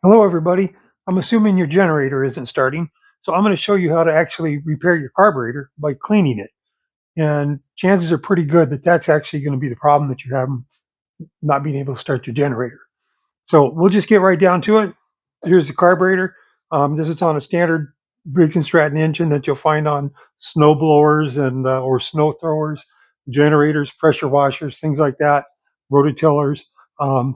Hello everybody. I'm assuming your generator isn't starting, so I'm going to show you how to actually repair your carburetor by cleaning it. And chances are pretty good that that's actually going to be the problem that you're having, not being able to start your generator. So we'll just get right down to it. Here's the carburetor. This is on a standard Briggs Stratton engine that you'll find on snow blowers and or snow throwers, generators, pressure washers, things like that, rototillers.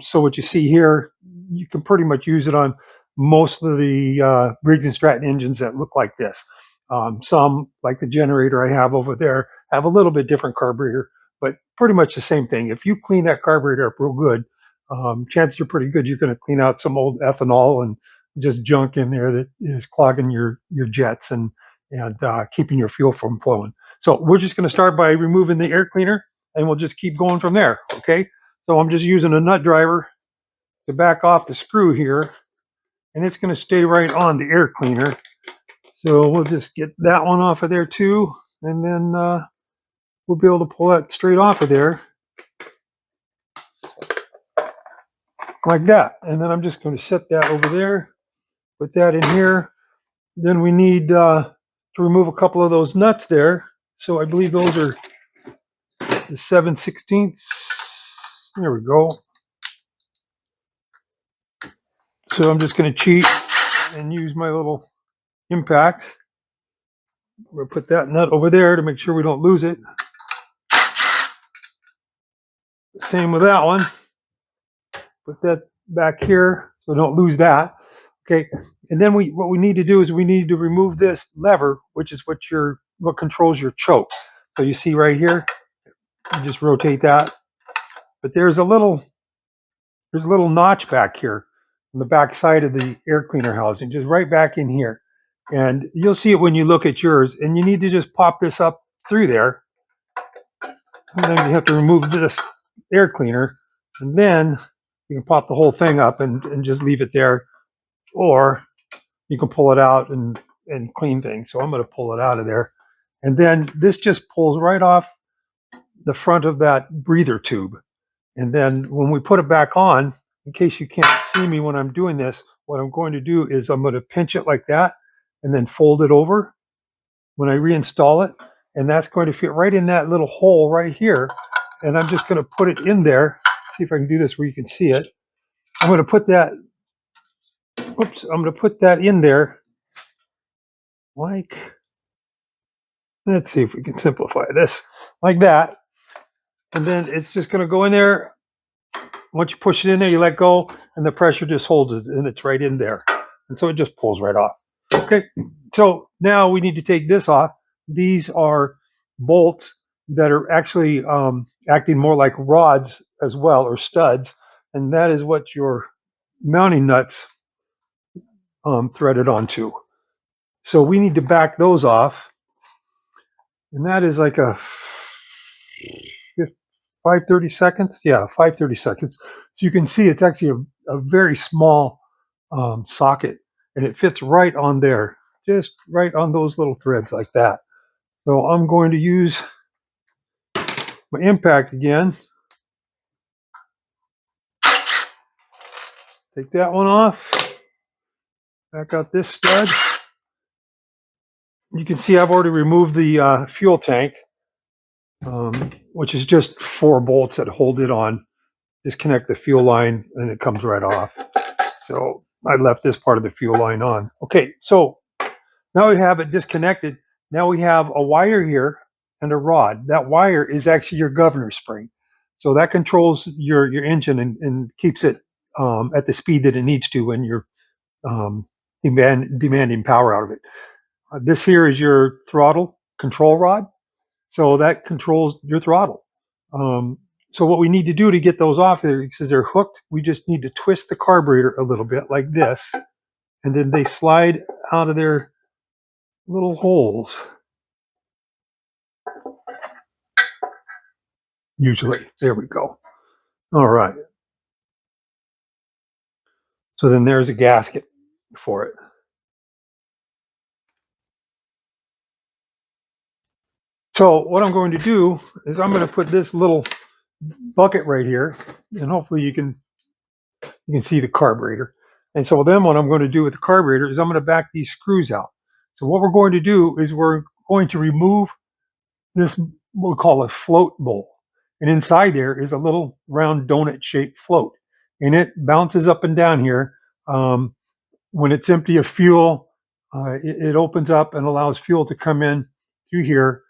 So what you see here, you can pretty much use it on most of the Briggs Stratton engines that look like this. Some, like the generator I have over there, have a little bit different carburetor, but pretty much the same thing. If you clean that carburetor up real good, chances are pretty good you're going to clean out some old ethanol and just junk in there that is clogging your jets and keeping your fuel from flowing. So we're just going to start by removing the air cleaner, and we'll just keep going from there. Okay. So I'm just using a nut driver to back off the screw here, and it's going to stay right on the air cleaner. So we'll just get that one off of there too, and then we'll be able to pull that straight off of there like that. And then I'm just going to set that over there, put that in here. Then we need to remove a couple of those nuts there. So I believe those are the 7/16. There we go. So I'm just going to cheat and use my little impact. We'll put that nut over there to make sure we don't lose it. Same with that one. Put that back here so we don't lose that. Okay, and then what we need to do is we need to remove this lever, which is what controls your choke. So you see right here, you just rotate that. But there's a little notch back here on the back side of the air cleaner housing, just right back in here. And you'll see it when you look at yours, and you need to just pop this up through there. And then you have to remove this air cleaner, and then you can pop the whole thing up and just leave it there. Or you can pull it out and clean things. So I'm going to pull it out of there. And then this just pulls right off the front of that breather tube. And then when we put it back on, in case you can't see me when I'm doing this, what I'm going to do is I'm going to pinch it like that and then fold it over when I reinstall it. And that's going to fit right in that little hole right here. And I'm just going to put it in there. See if I can do this where you can see it. I'm going to put that, I'm going to put that in there like, let's see if we can simplify this, like that. And then it's just going to go in there. Once you push it in there, you let go, and the pressure just holds it, and it's right in there. And so it just pulls right off. Okay, so now we need to take this off. These are bolts that are actually acting more like rods as well, or studs, and that is what your mounting nuts threaded onto. So we need to back those off, and that is like a 5/30 seconds. Yeah, 5/30 seconds. So you can see it's actually a very small socket, and it fits right on there, just right on those little threads like that. So I'm going to use my impact again. Take that one off. Back out this stud. You can see I've already removed the fuel tank, which is just 4 bolts that hold it on. Disconnect the fuel line and it comes right off. So I left this part of the fuel line on. Okay, so now we have it disconnected. Now we have a wire here and a rod. That wire is actually your governor spring. So that controls your engine and keeps it at the speed that it needs to when you're demanding power out of it. This here is your throttle control rod. So that controls your throttle. So what we need to do to get those off there, because they're hooked, we just need to twist the carburetor a little bit like this. And then they slide out of their little holes. Usually. There we go. All right. So then there's a gasket for it. So what I'm going to do is I'm going to put this little bucket right here, and hopefully you can see the carburetor. And so then what I'm going to do with the carburetor is I'm going to back these screws out. So what we're going to do is we're going to remove this, what we call a float bowl. And inside there is a little round donut shaped float. And it bounces up and down here. When it's empty of fuel, it opens up and allows fuel to come in through here.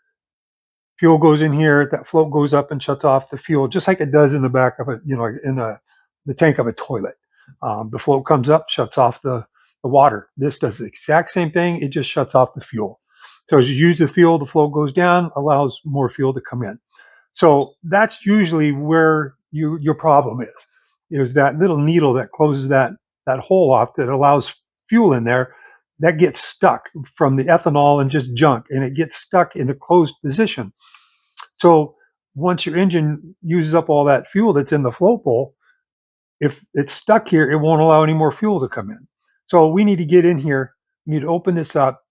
Fuel goes in here, that float goes up and shuts off the fuel, just like it does in the back of the tank of a toilet. The float comes up, shuts off the water. This does the exact same thing. It just shuts off the fuel. So as you use the fuel, the flow goes down, allows more fuel to come in. So that's usually where your problem is that little needle that closes that hole off that allows fuel in there, that gets stuck from the ethanol and just junk, and it gets stuck in a closed position. So once your engine uses up all that fuel that's in the float bowl, if it's stuck here, it won't allow any more fuel to come in. So we need to get in here. We need to open this up.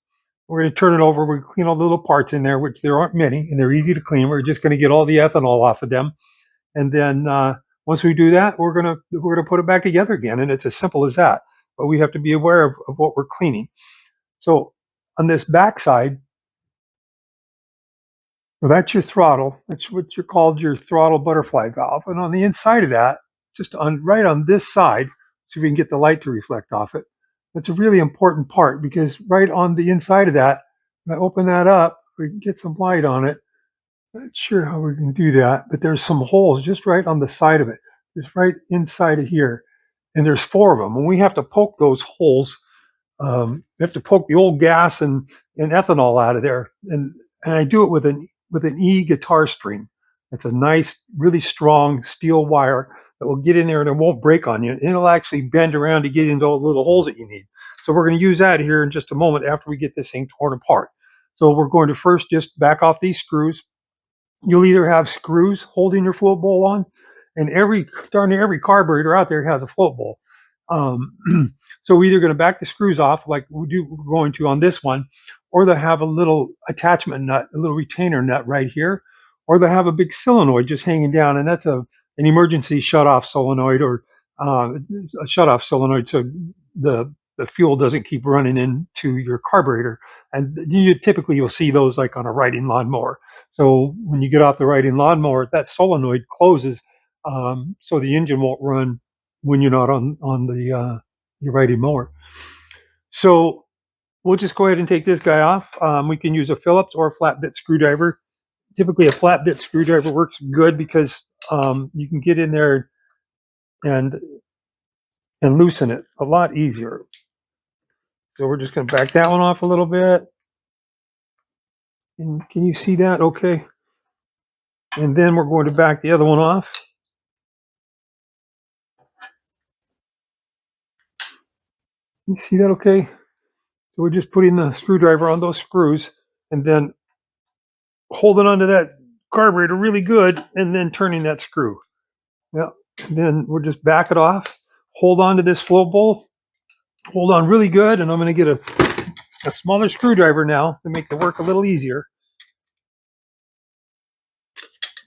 We're going to turn it over. We're going to clean all the little parts in there, which there aren't many, and they're easy to clean. We're just going to get all the ethanol off of them, and then once we do that, we're going to put it back together again, and it's as simple as that. But we have to be aware of what we're cleaning. So on this back side, well, that's your throttle. That's what you're called your throttle butterfly valve. And on the inside of that, just right on this side, see if we can get the light to reflect off it. That's a really important part because right on the inside of that, when I open that up, we can get some light on it. Not sure how we can do that, but there's some holes just right on the side of it. Just right inside of here. And there's 4 of them. And we have to poke those holes. We have to poke the old gas and ethanol out of there. And I do it with an E guitar string. It's a nice, really strong steel wire that will get in there and it won't break on you. And it'll actually bend around to get into all the little holes that you need. So we're going to use that here in just a moment after we get this thing torn apart. So we're going to first just back off these screws. You'll either have screws holding your float bowl on, and darn near every carburetor out there has a float bowl. So we're either going to back the screws off like we're going to on this one, or they'll have a little attachment nut, a little retainer nut right here, or they'll have a big solenoid just hanging down, and that's an emergency shut-off solenoid or a shut-off solenoid, so the fuel doesn't keep running into your carburetor. And typically you'll see those like on a riding lawnmower. So when you get off the riding lawnmower, that solenoid closes, so the engine won't run when you're not on the your riding mower. So we'll just go ahead and take this guy off. We can use a Phillips or a flat bit screwdriver. Typically a flat bit screwdriver works good because you can get in there and loosen it a lot easier. So we're just going to back that one off a little bit. And can you see that? Okay. And then we're going to back the other one off. You see that okay? So we're just putting the screwdriver on those screws and then holding onto that carburetor really good and then turning that screw. Yeah. Then we'll just back it off, hold on to this float bowl, hold on really good, and I'm going to get a smaller screwdriver now to make the work a little easier.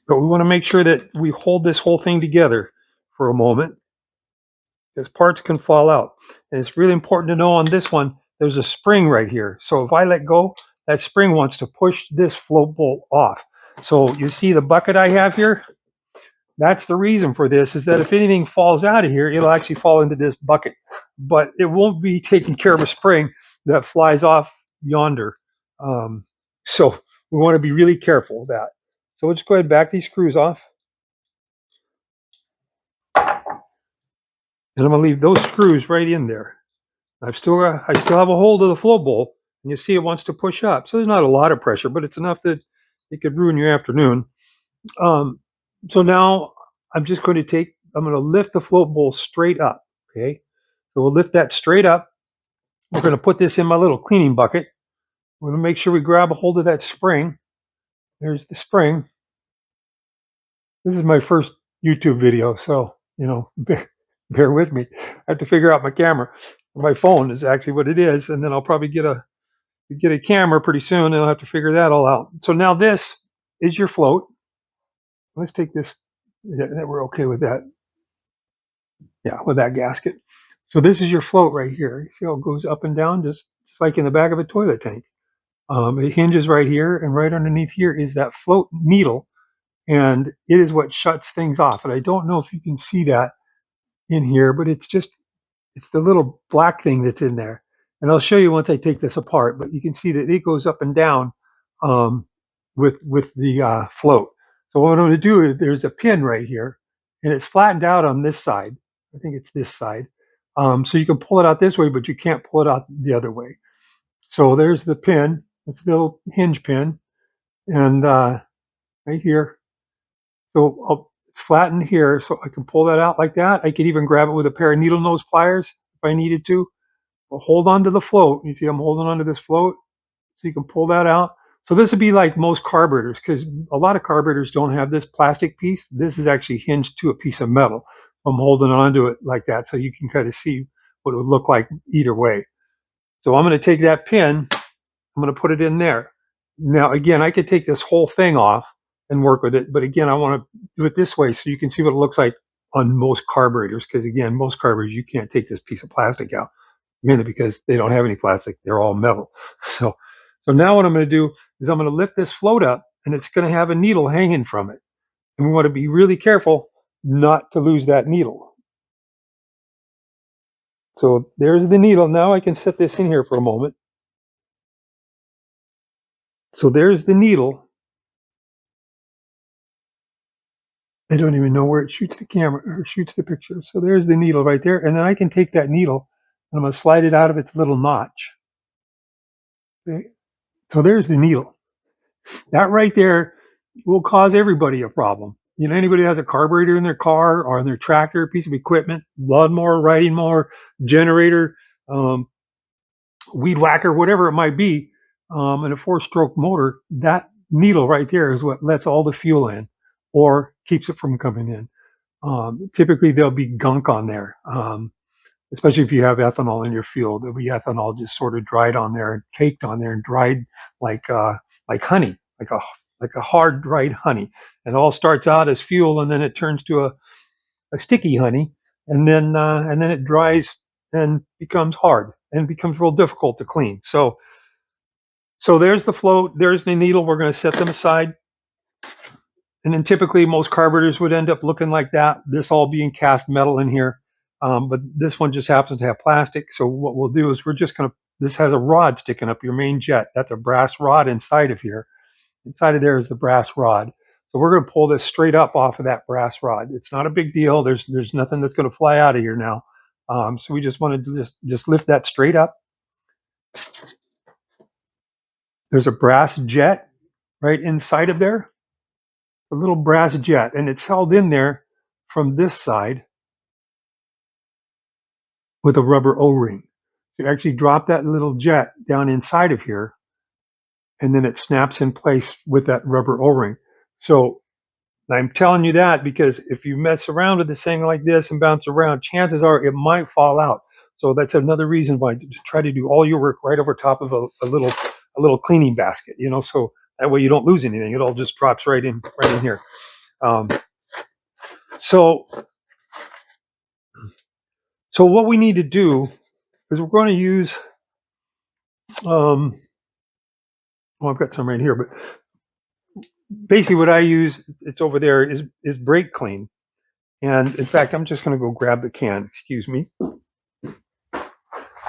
But we want to make sure that we hold this whole thing together for a moment because parts can fall out. And it's really important to know on this one, there's a spring right here. So if I let go, that spring wants to push this float bolt off. So you see the bucket I have here? That's the reason for this, is that if anything falls out of here, it'll actually fall into this bucket. But it won't be taking care of a spring that flies off yonder. So we want to be really careful of that. So we'll just go ahead and back these screws off. And I'm going to leave those screws right in there. I still have a hold of the float bowl, and you see it wants to push up. So there's not a lot of pressure, but it's enough that it could ruin your afternoon. So now I'm going to lift the float bowl straight up. Okay. So we'll lift that straight up. We're going to put this in my little cleaning bucket. We're going to make sure we grab a hold of that spring. There's the spring. This is my first YouTube video, so, bear with me. I have to figure out my camera. My phone is actually what it is, and then I'll probably get a camera pretty soon, and I'll have to figure that all out. So now this is your float. Let's take this. We're okay with that. Yeah, with that gasket. So this is your float right here. You see how it goes up and down, just like in the back of a toilet tank. It hinges right here, and right underneath here is that float needle, and it is what shuts things off. And I don't know if you can see that in here, but it's the little black thing that's in there. And I'll show you once I take this apart, but you can see that it goes up and down um, with the float. So what I'm going to do is there's a pin right here, and it's flattened out on this side. I think it's this side. So you can pull it out this way, but you can't pull it out the other way. So there's the pin. It's the little hinge pin, and right here. So it's flattened here, so I can pull that out like that. I could even grab it with a pair of needle nose pliers if I needed to. I'll hold on to the float. You see I'm holding on to this float, so you can pull that out. So this would be like most carburetors, because a lot of carburetors don't have this plastic piece. This is actually hinged to a piece of metal. I'm holding on to it like that, so you can kind of see what it would look like either way. So I'm going to take that pin, I'm going to put it in there. Now, again, I could take this whole thing off and work with it, but again, I want to do it this way so you can see what it looks like on most carburetors, because again, most carburetors, you can't take this piece of plastic out, mainly because they don't have any plastic. They're all metal. So now what I'm going to do is I'm going to lift this float up, and it's going to have a needle hanging from it. And we want to be really careful not to lose that needle. So there's the needle. Now I can set this in here for a moment. So there's the needle. I don't even know where it shoots the camera or shoots the picture. So there's the needle right there. And then I can take that needle and I'm going to slide it out of its little notch. Okay. So there's the needle. That right there will cause everybody a problem. You know, anybody has a carburetor in their car or in their tractor, piece of equipment, lawnmower, riding mower, generator, weed whacker, whatever it might be, and a 4-stroke motor, that needle right there is what lets all the fuel in or keeps it from coming in. Typically, there'll be gunk on there, especially if you have ethanol in your fuel. There'll be ethanol just sort of dried on there and caked on there and dried like honey, like a hard dried honey. And it all starts out as fuel, and then it turns to a sticky honey, and then it dries and becomes hard and becomes real difficult to clean. So there's the float, there's the needle. We're going to set them aside. And then typically most carburetors would end up looking like that, this all being cast metal in here. But this one just happens to have plastic. So what we'll do is we're just going to, this has a rod sticking up your main jet. That's a brass rod inside of here. Inside of there is the brass rod. So we're going to pull this straight up off of that brass rod. It's not a big deal. There's nothing that's going to fly out of here now. So we just want to just lift that straight up. There's a brass jet right inside of there. A little brass jet, and it's held in there from this side with a rubber O-ring. So you actually drop that little jet down inside of here, and then it snaps in place with that rubber O-ring. So I'm telling you that because if you mess around with this thing like this and bounce around, chances are it might fall out. So that's another reason why to try to do all your work right over top of a little cleaning basket, you know, so that way you don't lose anything. It all just drops right in here. So what we need to do is we're going to use, well, I've got some right here, but basically what I use, it's over there, is brake clean. And in fact, I'm just going to go grab the can, excuse me.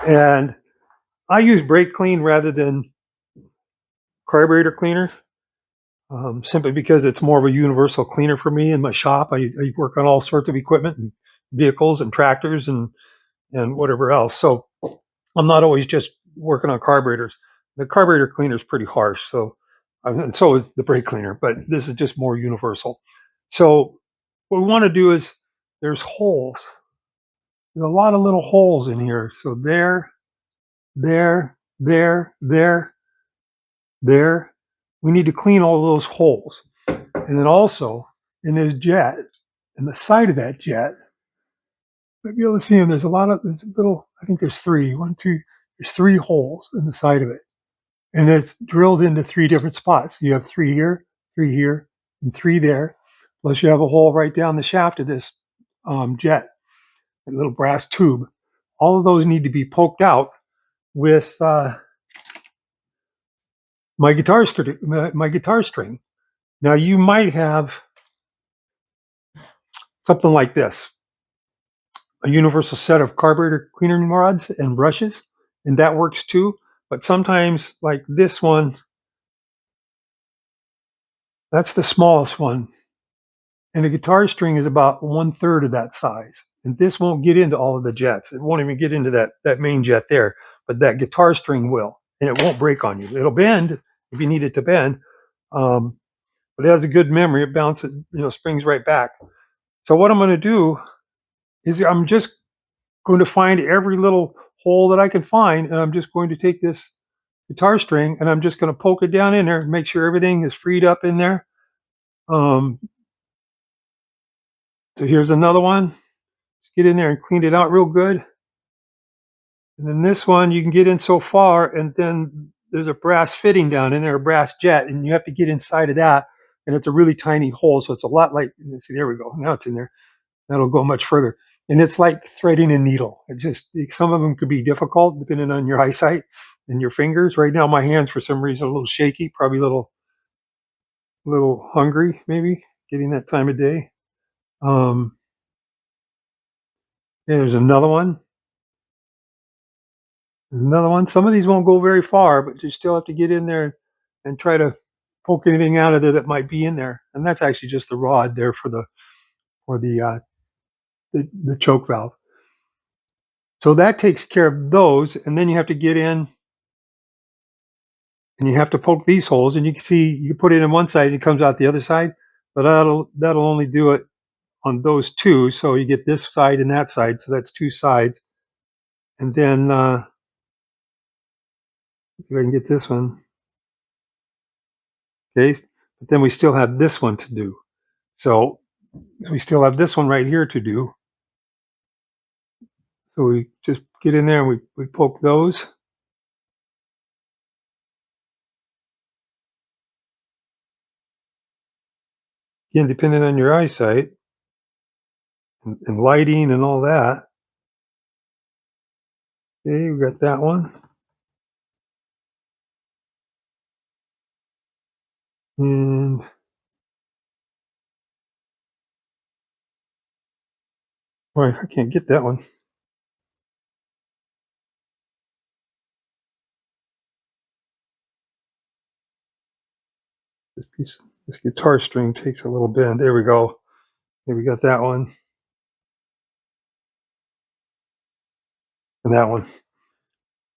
And I use brake clean rather than carburetor cleaner, simply because it's more of a universal cleaner for me in my shop. I work on all sorts of equipment and vehicles and tractors and whatever else. So I'm not always just working on carburetors. The carburetor cleaner is pretty harsh, so and so is the brake cleaner, but this is just more universal. So what we want to do is there's holes. There's a lot of little holes in here. So there. We need to clean all those holes. And then also in this jet, in the side of that jet, might be able to see them. There's a little, I think there's three. There's 3 holes in the side of it. And it's drilled into 3 different spots. You have 3 here, and 3 there. Plus you have a hole right down the shaft of this jet, a little brass tube. all of those need to be poked out with my guitar string. Now you might have something like this, a universal set of carburetor cleaning rods and brushes, and that works too. But sometimes, like this one, that's the smallest one, and a guitar string is about 1/3 of that size. And this won't get into all of the jets. It won't even get into that main jet there, but that guitar string will, and it won't break on you. It'll bend if you need it to bend, but it has a good memory. It bounces, springs right back. So what I'm going to do is I'm just going to find every little hole that I can find, and I'm just going to take this guitar string and I'm just going to poke it down in there and make sure everything is freed up in there. So here's another one. Just get in there and clean it out real good. And then this one you can get in so far, and then there's a brass fitting down in there, a brass jet, and you have to get inside of that, and it's a really tiny hole, so it's a lot like, see, there we go, now it's in there. That'll go much further. And it's like threading a needle. It just, some of them could be difficult depending on your eyesight and your fingers. Right now my hands for some reason are a little shaky, probably a little hungry, maybe getting that time of day. Yeah, there's another one. Another one. Some of these won't go very far, but you still have to get in there and try to poke anything out of there that might be in there. And that's actually just the rod there for the choke valve. So that takes care of those, and then you have to get in and you have to poke these holes, and you can see you put it in one side, it comes out the other side, but that'll only do it on those two. So you get this side and that side, so that's two sides. And then see if I can get this one. Okay, but then we still have this one to do. So we still have this one right here to do. So we just get in there and we poke those. Again, depending on your eyesight and lighting and all that. Okay, we got that one. And boy, I can't get that one. This guitar string takes a little bend. There we go. Here we got that one. And that one.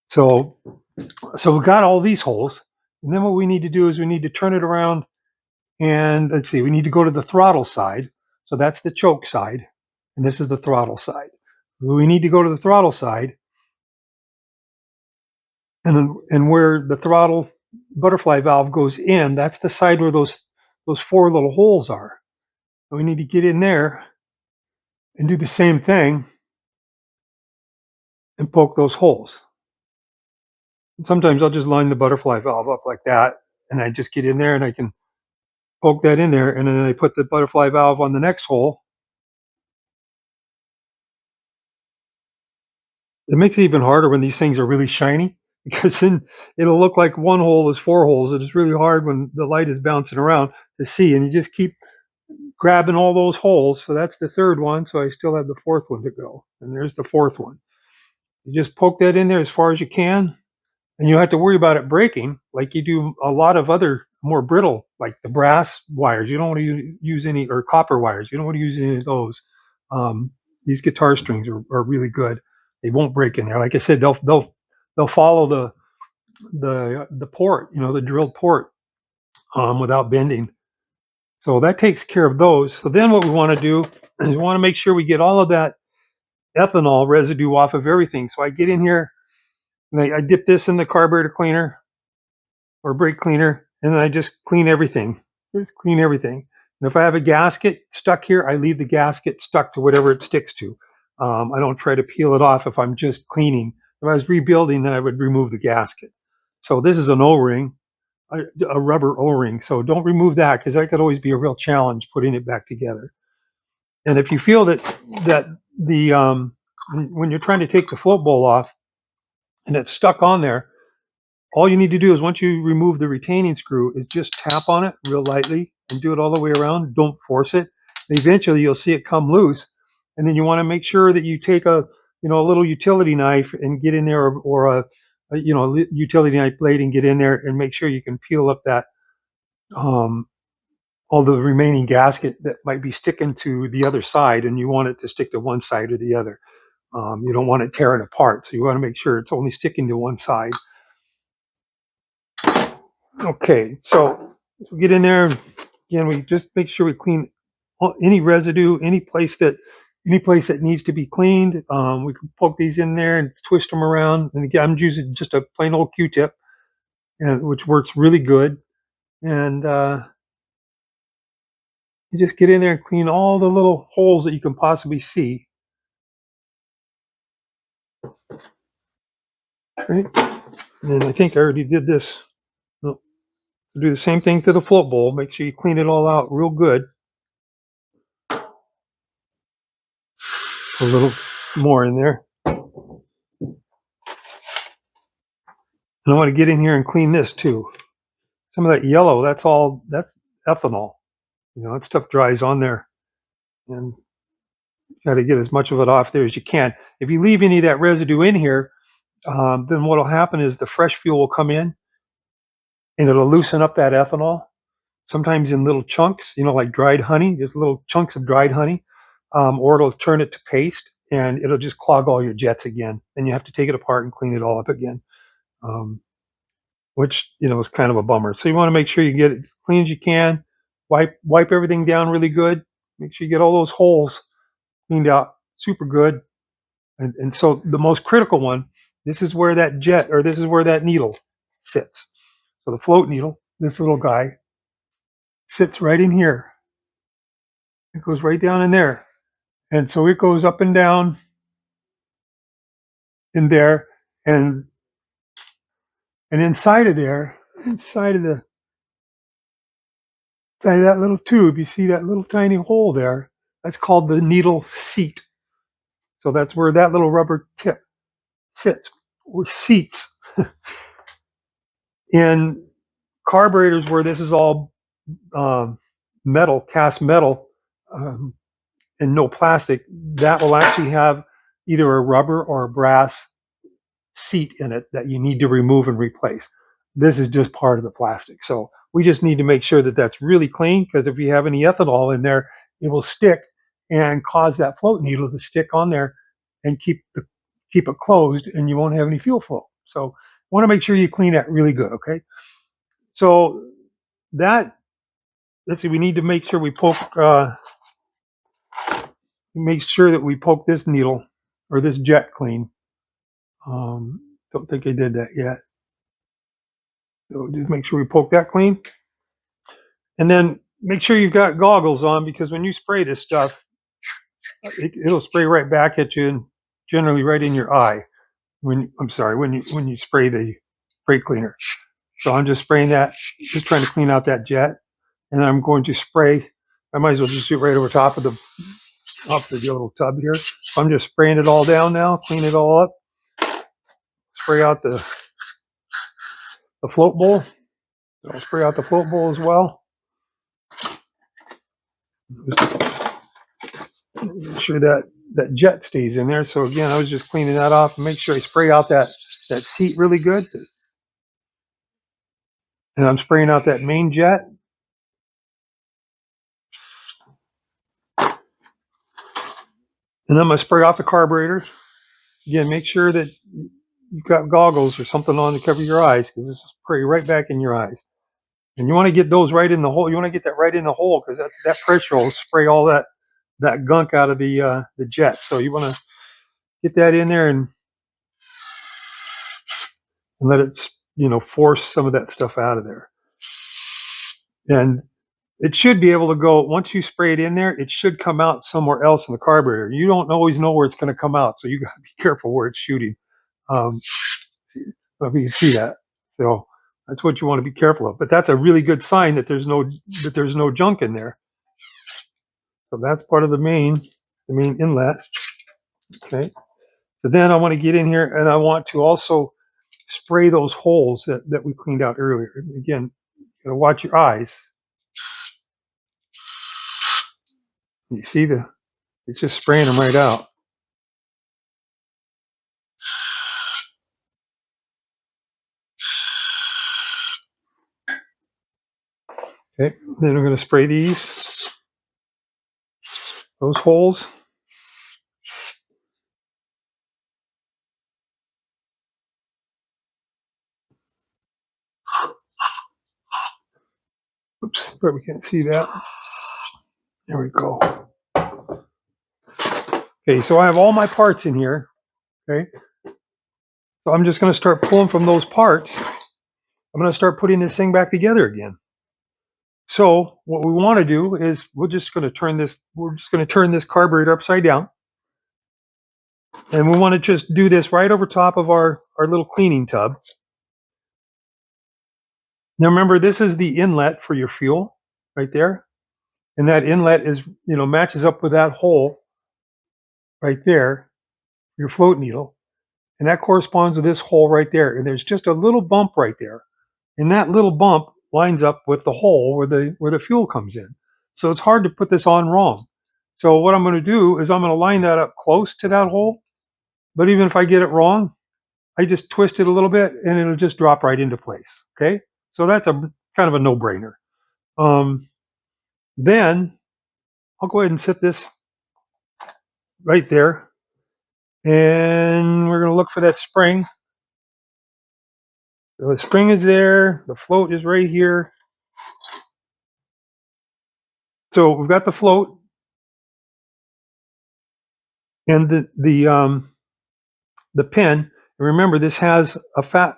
So we got all these holes. And then what we need to do is we need to turn it around, and let's see, we need to go to the throttle side. So that's the choke side, and this is the throttle side. We need to go to the throttle side, and where the throttle butterfly valve goes in, that's the side where those four little holes are. And we need to get in there and do the same thing and poke those holes. And sometimes I'll just line the butterfly valve up like that, and I just get in there and I can poke that in there, and then I put the butterfly valve on the next hole. It makes it even harder when these things are really shiny, because then it'll look like one hole is four holes. It is really hard when the light is bouncing around to see, and you just keep grabbing all those holes. So that's the third one, so I still have the fourth one to go, and there's the fourth one. You just poke that in there as far as you can, and you don't have to worry about it breaking like you do a lot of other more brittle, like the brass wires. You don't want to use any, or copper wires. You don't want to use any of those. These guitar strings are really good. They won't break in there. Like I said, they'll follow the port, the drilled port, without bending. So that takes care of those. So then what we want to do is we want to make sure we get all of that ethanol residue off of everything. So I get in here and I dip this in the carburetor cleaner or brake cleaner, and then I just clean everything. Just clean everything. And if I have a gasket stuck here, I leave the gasket stuck to whatever it sticks to. I don't try to peel it off if I'm just cleaning. If I was rebuilding, then I would remove the gasket. So this is an O-ring, a rubber O-ring. So don't remove that, because that could always be a real challenge putting it back together. And if you feel that the when you're trying to take the float bowl off and it's stuck on there, all you need to do is once you remove the retaining screw is just tap on it real lightly and do it all the way around. Don't force it. Eventually you'll see it come loose. And then you want to make sure that you take a little utility knife and get in there, or a utility knife blade, and get in there and make sure you can peel up that all the remaining gasket that might be sticking to the other side, and you want it to stick to one side or the other. You don't want it tearing apart, so you want to make sure it's only sticking to one side. Okay, so we get in there again. We just make sure we clean any residue, any place that needs to be cleaned. We can poke these in there and twist them around. And again, I'm using just a plain old Q-tip, which works really good. And you just get in there and clean all the little holes that you can possibly see. Right? And I think I already did this. No, do the same thing to the float bowl. Make sure you clean it all out real good. A little more in there. And I want to get in here and clean this too. Some of that yellow, that's ethanol. That stuff dries on there. And try to get as much of it off there as you can. If you leave any of that residue in here, then what will happen is the fresh fuel will come in and it'll loosen up that ethanol, sometimes in little chunks, like dried honey, just little chunks of dried honey, or it'll turn it to paste and it'll just clog all your jets again. And you have to take it apart and clean it all up again, which, is kind of a bummer. So you want to make sure you get it as clean as you can, wipe everything down really good, make sure you get all those holes cleaned out super good. And so the most critical one, this is where that needle sits. So the float needle, this little guy, sits right in here. It goes right down in there. And so it goes up and down in there, and inside of that little tube, you see that little tiny hole there. That's called the needle seat. So that's where that little rubber tip sits, or seats. In carburetors where this is all metal, cast metal, and no plastic, that will actually have either a rubber or a brass seat in it that you need to remove and replace. This is just part of the plastic. So we just need to make sure that that's really clean, because if you have any ethanol in there, it will stick and cause that float needle to stick on there and keep it closed, and you won't have any fuel flow. So you want to make sure you clean that really good, okay? So let's see, we need to make sure we poke this needle or this jet clean. Don't think I did that yet. So just make sure we poke that clean. And then make sure you've got goggles on, because when you spray this stuff, it'll spray right back at you, and generally right in your eye. When you spray the brake cleaner. So I'm just spraying that, just trying to clean out that jet. And I'm going to spray, I might as well just do it right over top of the little tub here. I'm just spraying it all down now, clean it all up. Spray out the float bowl. I'll spray out the float bowl as well. Make sure that jet stays in there. So again, I was just cleaning that off, and make sure I spray out that seat really good. And I'm spraying out that main jet. And I'm going to spray off the carburetor. Again, make sure that you've got goggles or something on to cover your eyes, because this will spray right back in your eyes. And you want to get those right in the hole. You want to get that right in the hole, because that pressure will spray all that gunk out of the jet. So you want to get that in there and let it, force some of that stuff out of there. And it should be able to go, once you spray it in there, it should come out somewhere else in the carburetor. You don't always know where it's going to come out, so you got to be careful where it's shooting. If you can see that. So that's what you want to be careful of. But that's a really good sign that there's no junk in there. So that's part of the main inlet. Okay. So then I want to get in here and I want to also spray those holes that we cleaned out earlier. Again, you gotta watch your eyes. You see it's just spraying them right out. Okay, then I'm going to spray those holes. Oops, probably can't see that. There we go. Okay, so I have all my parts in here. Okay, so I'm just going to start pulling from those parts. I'm going to start putting this thing back together again. So what we want to do is we're just going to turn this carburetor upside down. And we want to just do this right over top of our little cleaning tub. Now remember, this is the inlet for your fuel right there. And that inlet is, matches up with that hole right there, your float needle. And that corresponds with this hole right there. And there's just a little bump right there. And that little bump lines up with the hole where the fuel comes in. So it's hard to put this on wrong. So what I'm going to do is I'm going to line that up close to that hole. But even if I get it wrong, I just twist it a little bit and it'll just drop right into place. Okay. So that's a kind of a no-brainer. Then I'll go ahead and set this right there. And we're going to look for that spring. So the spring is there. The float is right here. So we've got the float and the pin. And remember, this has a fat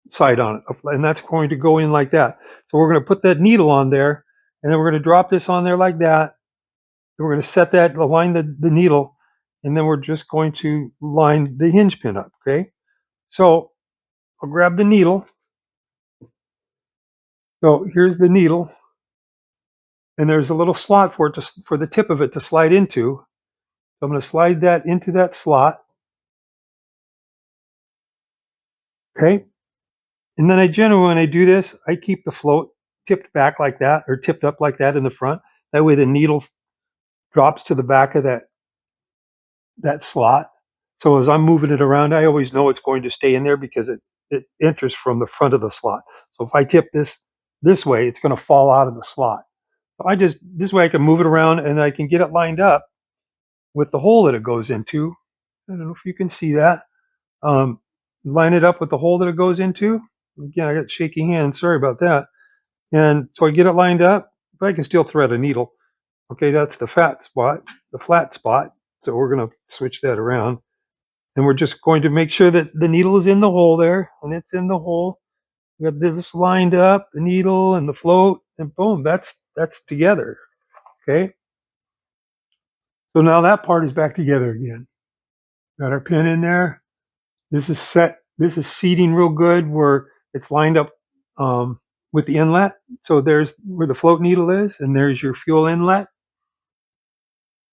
side on it, and that's going to go in like that. So we're going to put that needle on there, and then we're going to drop this on there like that. And we're going to set that, align the needle, and then we're just going to line the hinge pin up. Okay. So I'll grab the needle. So here's the needle, and there's a little slot for the tip of it to slide into. So I'm going to slide that into that slot. Okay. And then generally, when I do this, I keep the float tipped back like that, or tipped up like that in the front. That way the needle drops to the back of that slot. So as I'm moving it around, I always know it's going to stay in there because it enters from the front of the slot. So if I tip this way, it's going to fall out of the slot. So this way I can move it around and I can get it lined up with the hole that it goes into. I don't know if you can see that. Line it up with the hole that it goes into. Again, I got shaky hands. Sorry about that. And so I get it lined up, but I can still thread a needle. Okay, that's the flat spot. So we're going to switch that around. And we're just going to make sure that the needle is in the hole there, and it's in the hole. We got this lined up, the needle and the float, and boom, that's together. Okay. So now that part is back together again. Got our pin in there. This is set. This is seating real good where it's lined up with the inlet. So there's where the float needle is, and there's your fuel inlet.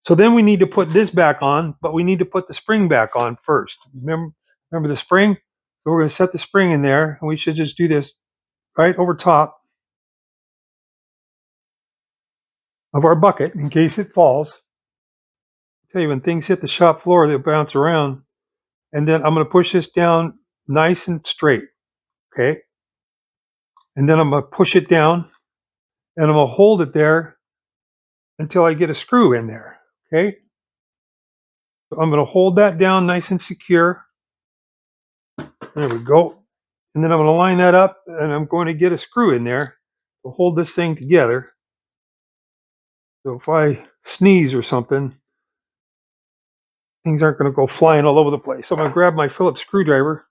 So then we need to put this back on, but we need to put the spring back on first. Remember the spring? So we're going to set the spring in there, and we should just do this right over top of our bucket in case it falls. I tell you, when things hit the shop floor, they'll bounce around. And then I'm going to push this down nice and straight. Okay. And then I'm going to push it down, and I'm going to hold it there until I get a screw in there. Okay. So I'm going to hold that down nice and secure. There we go. And then I'm going to line that up, and I'm going to get a screw in there to hold this thing together. So if I sneeze or something, things aren't going to go flying all over the place. So I'm going to grab my Phillips screwdriver.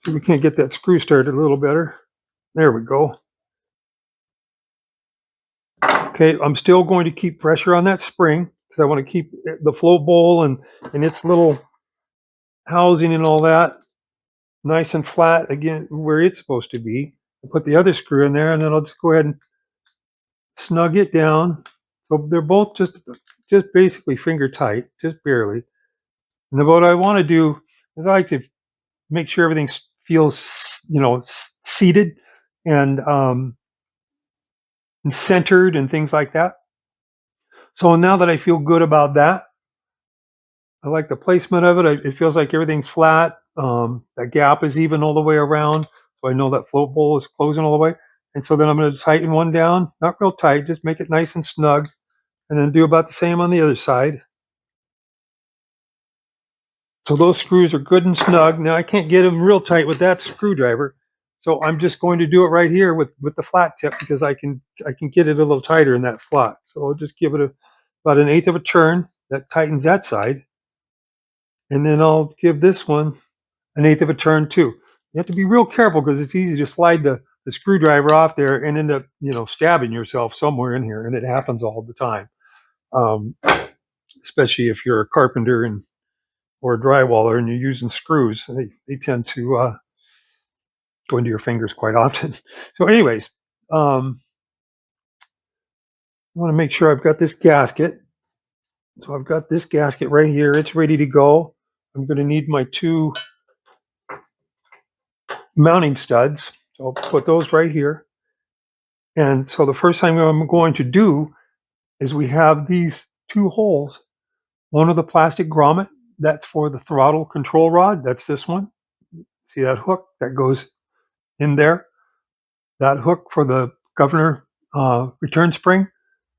See if we can't get that screw started a little better. There we go. Okay, I'm still going to keep pressure on that spring because I want to keep the float bowl and its little housing and all that nice and flat again where it's supposed to be. I'll put the other screw in there, and then I'll just go ahead and snug it down. So they're both just just basically finger tight, just barely. And then what I want to do is I like to make sure everything feels, seated and centered and things like that. So now that I feel good about that, I like the placement of it. It feels like everything's flat. That gap is even all the way around. So I know that float bowl is closing all the way. And so then I'm going to tighten one down, not real tight, just make it nice and snug. And then do about the same on the other side. So those screws are good and snug. Now I can't get them real tight with that screwdriver. So I'm just going to do it right here with the flat tip because I can get it a little tighter in that slot. So I'll just give it about 1/8 of a turn. That tightens that side. And then I'll give this one 1/8 of a turn too. You have to be real careful because it's easy to slide the screwdriver off there and end up, stabbing yourself somewhere in here. And it happens all the time, um, especially if you're a carpenter or a drywaller and you're using screws. They tend to go into your fingers quite often. So anyways, I want to make sure I've got this gasket. So I've got this gasket right here. It's ready to go. I'm going to need my 2 mounting studs. So I'll put those right here. And so the first thing I'm going to do is we have these 2 holes. One of the plastic grommet, that's for the throttle control rod. That's this one. See that hook that goes in there? That hook for the governor return spring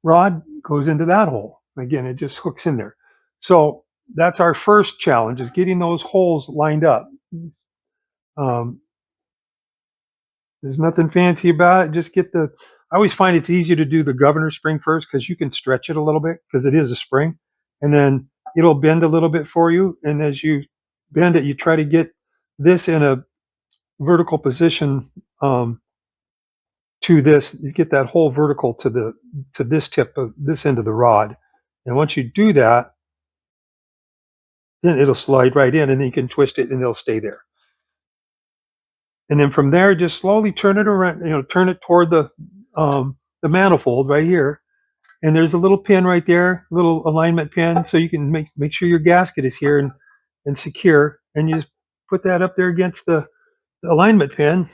rod goes into that hole. Again, it just hooks in there. So that's our first challenge, is getting those holes lined up. Um, there's nothing fancy about it. Just get I always find it's easier to do the governor spring first because you can stretch it a little bit because it is a spring. And then it'll bend a little bit for you. And as you bend it, you try to get this in a vertical position to this. You get that whole vertical to this tip of this end of the rod. And once you do that, then it'll slide right in and then you can twist it and it'll stay there. And then from there, just slowly turn it around, turn it toward the manifold right here. And there's a little pin right there, little alignment pin. So you can make sure your gasket is here and secure. And you just put that up there against the alignment pin.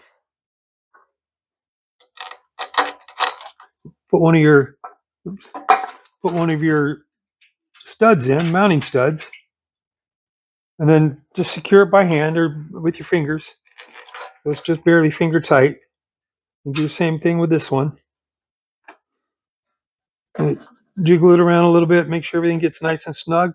Put one of your studs in, mounting studs. And then just secure it by hand or with your fingers. So it's just barely finger tight. And do the same thing with this one. And jiggle it around a little bit, make sure everything gets nice and snug.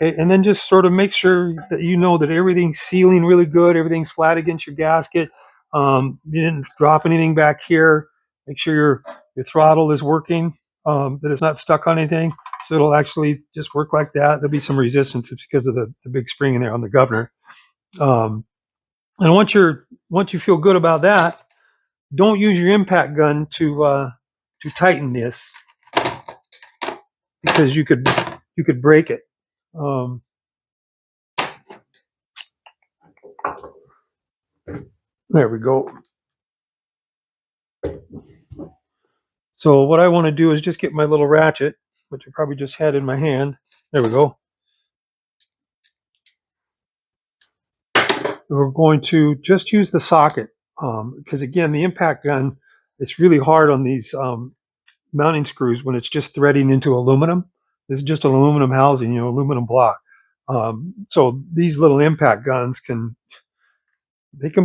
Okay, and then just sort of make sure that you know that everything's sealing really good, everything's flat against your gasket. You didn't drop anything back here. Make sure your throttle is working, that it's not stuck on anything. So it'll actually just work like that. There'll be some resistance because of the big spring in there on the governor. And once you feel good about that, don't use your impact gun to tighten this because you could break it. There we go. So what I want to do is just get my little ratchet, which I probably just had in my hand. There we go. We're going to just use the socket because again, the impact gun, it's really hard on these mounting screws when it's just threading into aluminum. This is just an aluminum housing, aluminum block. So these little impact guns can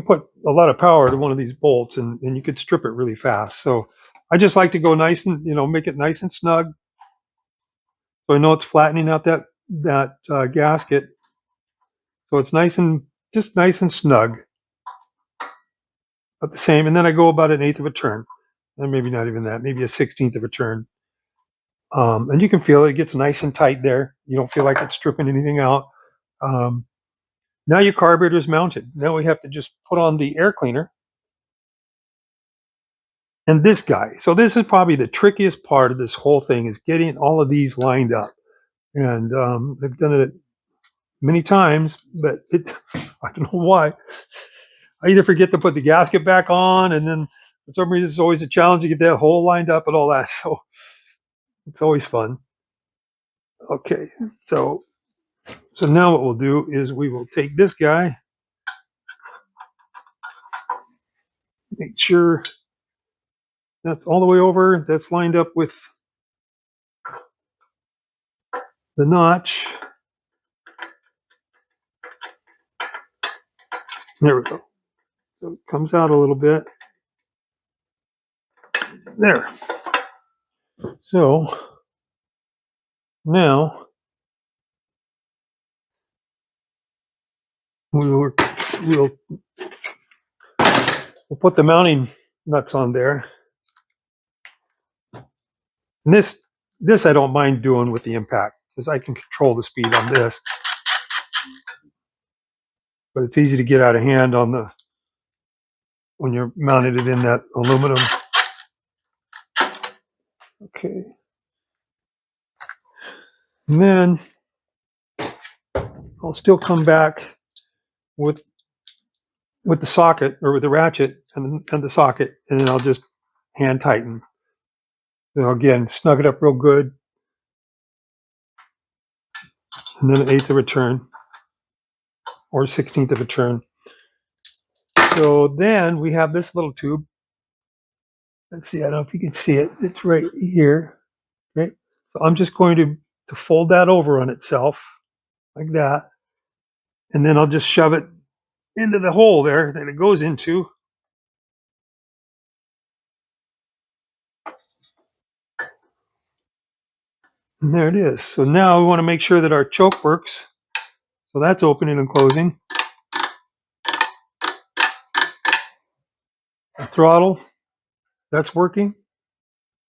put a lot of power to one of these bolts, and you could strip it really fast. So I just like to go nice and make it nice and snug. So I know it's flattening out that gasket, so it's nice and snug. About the same, and then I go about 1/8 of a turn, and maybe not even that, maybe a 1/16 of a turn. And you can feel it gets nice and tight there. You don't feel like it's stripping anything out. Now your carburetor is mounted. Now we have to just put on the air cleaner and this guy. So this is probably the trickiest part of this whole thing, is getting all of these lined up. And I've done it many times, but I don't know why. I either forget to put the gasket back on, and then for some reason it's always a challenge to get that hole lined up and all that. So it's always fun. Okay, so now what we'll do is we will take this guy, make sure that's all the way over, that's lined up with the notch. There we go. So it comes out a little bit. There. So now we'll put the mounting nuts on there. And this I don't mind doing with the impact because I can control the speed on this. But it's easy to get out of hand on when you're mounted it in that aluminum. Okay. And then I'll still come back with the socket or with the ratchet and the socket, and then I'll just hand tighten. So again, snug it up real good, and then an eighth of a turn or 16th of a turn. So then we have this little tube. Let's see, I don't know if you can see it. It's right here. Okay. So I'm just going to fold that over on itself like that. And then I'll just shove it into the hole there that it goes into. And there it is. So now we want to make sure that our choke works. So that's opening and closing. The throttle, that's working.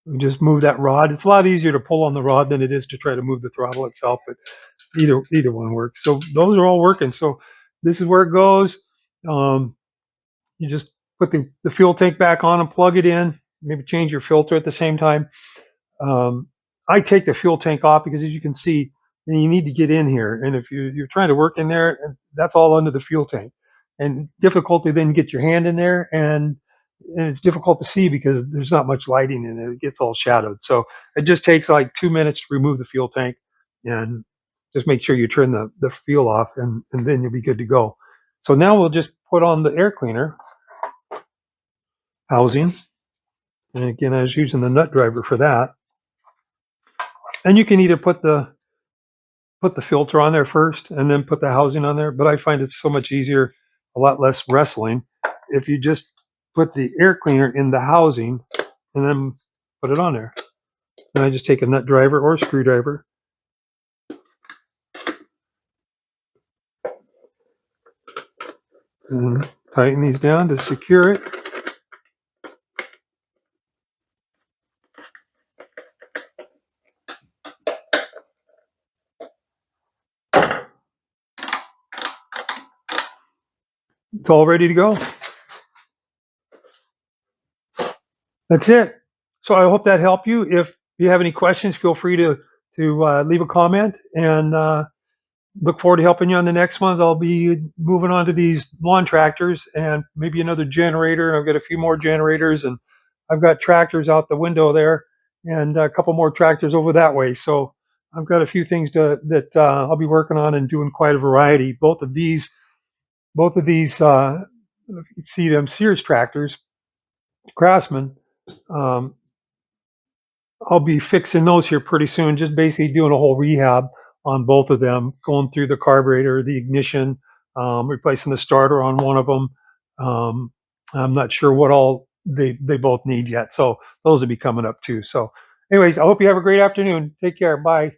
We just move that rod. It's a lot easier to pull on the rod than it is to try to move the throttle itself, but either one works. So those are all working. So this is where it goes. You just put the fuel tank back on and plug it in. Maybe change your filter at the same time. I take the fuel tank off because, as you can see, you need to get in here. And if you're trying to work in there, that's all under the fuel tank. And difficulty then get your hand in there, and it's difficult to see because there's not much lighting in it. It gets all shadowed. So it just takes like 2 minutes to remove the fuel tank, and just make sure you turn the fuel off, and then you'll be good to go. So now we'll just put on the air cleaner housing. And again, I was using the nut driver for that. And you can either put the filter on there first and then put the housing on there, but I find it's so much easier, a lot less wrestling, if you just put the air cleaner in the housing and then put it on there. And I just take a nut driver or a screwdriver and tighten these down to secure it. It's all ready to go. That's it. So I hope that helped you. If you have any questions, feel free to leave a comment, and look forward to helping you on the next ones. I'll be moving on to these lawn tractors and maybe another generator. I've got a few more generators, and I've got tractors out the window there and a couple more tractors over that way. So I've got a few things that I'll be working on and doing quite a variety. Both of these, if you can see them, Sears tractors, Craftsman. I'll be fixing those here pretty soon, just basically doing a whole rehab on both of them, going through the carburetor, the ignition, replacing the starter on one of them. I'm not sure what all they both need yet. So those will be coming up too. So anyways, I hope you have a great afternoon. Take care. Bye.